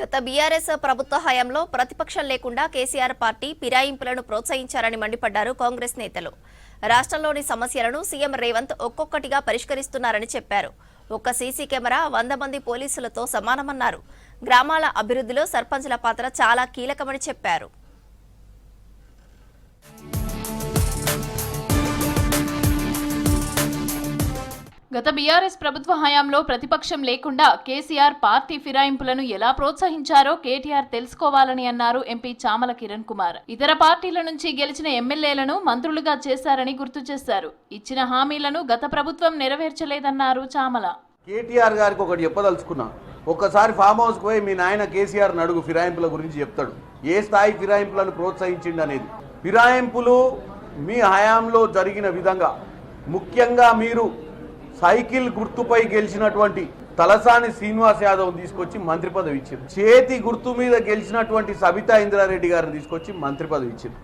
గత బీఆర్ఎస్ ప్రభుత్వ హయాంలో ప్రతిపక్షం లేకుండా కేసీఆర్ పార్టీ ఫిరాయింపులను ప్రోత్సహించారని మండిపడ్డారు కాంగ్రెస్ నేతలు. రాష్ట్రంలోని సమస్యలను సీఎం రేవంత్ ఒక్కొక్కటిగా పరిష్కరిస్తున్నారని చెప్పారు. ఒక్క సీసీ కెమెరా 100 మంది పోలీసులతో సమానమన్నారు. గ్రామాల అభివృద్ధిలో సర్పంచుల పాత్ర చాలా కీలకమని చెప్పారు. గత బీఆర్ఎస్ ప్రభుత్వ హయాంలో ప్రతిపక్షం లేకుండా కేసీఆర్ పార్టీ ఫిరాయింపులను ఎలా ప్రోత్సహించారో కేటీఆర్ తెలుసుకోవాలని అన్నారు ఎంపీ చామల కిరణ్ కుమార్. ఇతర పార్టీల నుంచి గెలిచిన ఎమ్మెల్యేలను మంత్రులుగా చేశారని గుర్తు చేశారు. ఇచ్చిన హామీలను గత ప్రభుత్వం నెరవేర్చలేదన్నారు చామల. కేటీఆర్ గారికి ఒకటి చెప్పదలుచుకున్నా, ఒక్కసారి ఫామ్ హౌస్కి పోయి మీ నాయన కేసీఆర్ అడుగు ఫిరాయింపుల గురించి చెప్తాడు. ఏ స్థాయి ఫిరాయింపులను ప్రోత్సహించిండు అనేది. ఫిరాయింపులు మీ హయాంలో జరిగిన విధంగా ముఖ్యంగా మీరు సైకిల్ గుర్తుపై గెలిచినటువంటి తలసాని శ్రీనివాస్ యాదవ్ తీసుకొచ్చి మంత్రి పదవి ఇచ్చారు. చేతి గుర్తు మీద గెలిచినటువంటి సబితా ఇంద్రారెడ్డి గారిని తీసుకొచ్చి మంత్రి పదవి ఇచ్చారు.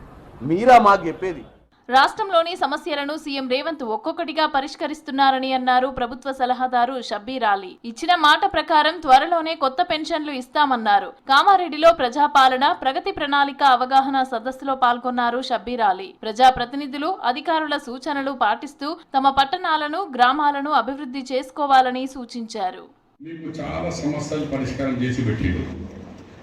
మీరా మాకు చెప్పేది? రాష్ట్రంలోని సమస్యలను సీఎం రేవంత్ ఒక్కొక్కటిగా పరిష్కరిస్తున్నారని అన్నారు ప్రభుత్వ సలహాదారు షబ్బీర్ అలీ. ఇచ్చిన మాట ప్రకారం త్వరలోనే కొత్త పెన్షన్లు ఇస్తామన్నారు. కామారెడ్డిలో ప్రజాపాలన ప్రగతి ప్రణాళిక అవగాహన సదస్సులో పాల్గొన్నారు షబ్బీర్ అలీ. ప్రజాప్రతినిధులు అధికారుల సూచనలు పాటిస్తూ తమ పట్టణాలను గ్రామాలను అభివృద్ధి చేసుకోవాలని సూచించారు. మీకు చాలా సమస్యలు పరిష్కారం చేసి పెట్టారు.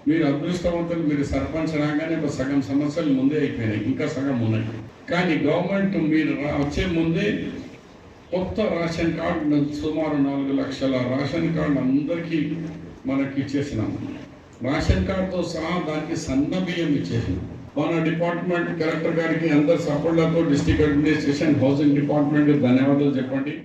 మీరు అదృష్టవంతులు. మీరు సర్పంచ్ రాగానే ఒక సగం సమస్యలు ముందే అయిపోయినాయి, ఇంకా సగం ఉన్నాయి. కానీ గవర్నమెంట్ మీరు వచ్చే ముందే కొత్త రేషన్ కార్డు సుమారు 4 లక్షల రేషన్ కార్డు అందరికీ మనకి ఇచ్చేసినాం. రేషన్ కార్డుతో సహా దానికి సన్న బియ్యం ఇచ్చేసినాం. మన డిపార్ట్మెంట్ కలెక్టర్ గారికి అందరు సపోర్ట్లతో డిస్ట్రిక్ట్ అడ్మినిస్ట్రేషన్ హౌసింగ్ డిపార్ట్మెంట్ ధన్యవాదాలు చెప్పండి.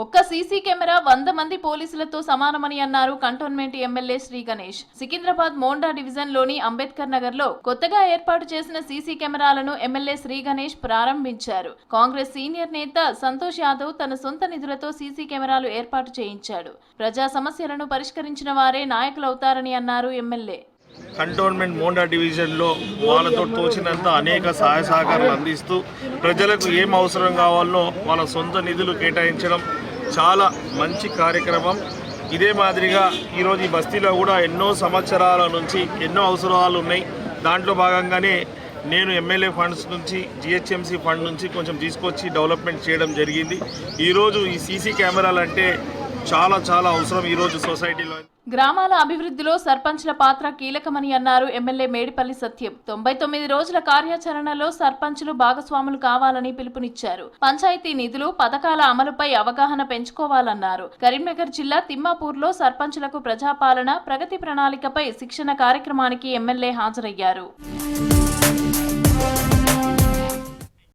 ఒక్క సీసీ కెమెరా 100 మంది పోలీసులతో సమానమని అన్నారు cantonment MLA Shri Ganesh. Secunderabad Monda division లోని అంబేద్కర్ నగర్ లో కొత్తగా ఏర్పాటు చేసిన సీసీ కెమెరాలను ఎమ్మెల్యే శ్రీ గణేష్ ప్రారంభించారు. కాంగ్రెస్ సీనియర్ నేత సంతోష్ యాదవ్ తన సొంత నిధులతో సీసీ కెమెరాలు ఏర్పాటు చేయించాడు. ప్రజా సమస్యలను పరిష్కరించిన వారే నాయకులవుతారని అన్నారు ఎమ్మెల్యే. కంటోన్మెంట్ మోండా డివిజన్లో వాళ్ళతో తోచినంత అనేక సహాయ సహకారాలు అందిస్తూ ప్రజలకు ఏం అవసరం కావాలో వాళ్ళ సొంత నిధులు కేటాయించడం చాలా మంచి కార్యక్రమం. ఇదే మాదిరిగా ఈరోజు ఈ బస్తీలో కూడా ఎన్నో సంవత్సరాల నుంచి ఎన్నో అవసరాలు ఉన్నాయి. దాంట్లో భాగంగానే నేను ఎమ్మెల్యే ఫండ్స్ నుంచి జిహెచ్ఎంసీ ఫండ్ నుంచి కొంచెం తీసుకొచ్చి డెవలప్మెంట్ చేయడం జరిగింది. ఈరోజు ఈ సీసీ కెమెరాలు అంటే చాలా చాలా అవసరం ఈరోజు సొసైటీలో. గ్రామాల అభివృద్ధిలో సర్పంచ్ల పాత్ర కీలకమని అన్నారు ఎమ్మెల్యే మేడిపల్లి సత్యం. 99 రోజుల కార్యాచరణలో సర్పంచ్లు భాగస్వాములు కావాలని పిలుపునిచ్చారు. పంచాయతీ నిధులు పథకాల అమలుపై అవగాహన పెంచుకోవాలన్నారు. కరీంనగర్ జిల్లా తిమ్మాపూర్లో సర్పంచ్లకు ప్రజాపాలన ప్రగతి ప్రణాళికపై శిక్షణ కార్యక్రమానికి ఎమ్మెల్యే హాజరయ్యారు.